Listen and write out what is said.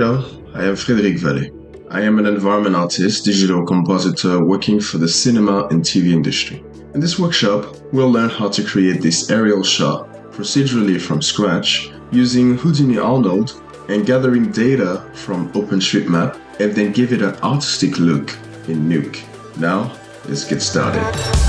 Hello, I am Frederick Vallee. I am an environment artist, digital compositor working for the cinema and TV industry. In this workshop, we'll learn how to create this aerial shot procedurally from scratch using Houdini ARNOLD and gathering data from OpenStreetMap and then give it an artistic look in Nuke. Now, let's get started.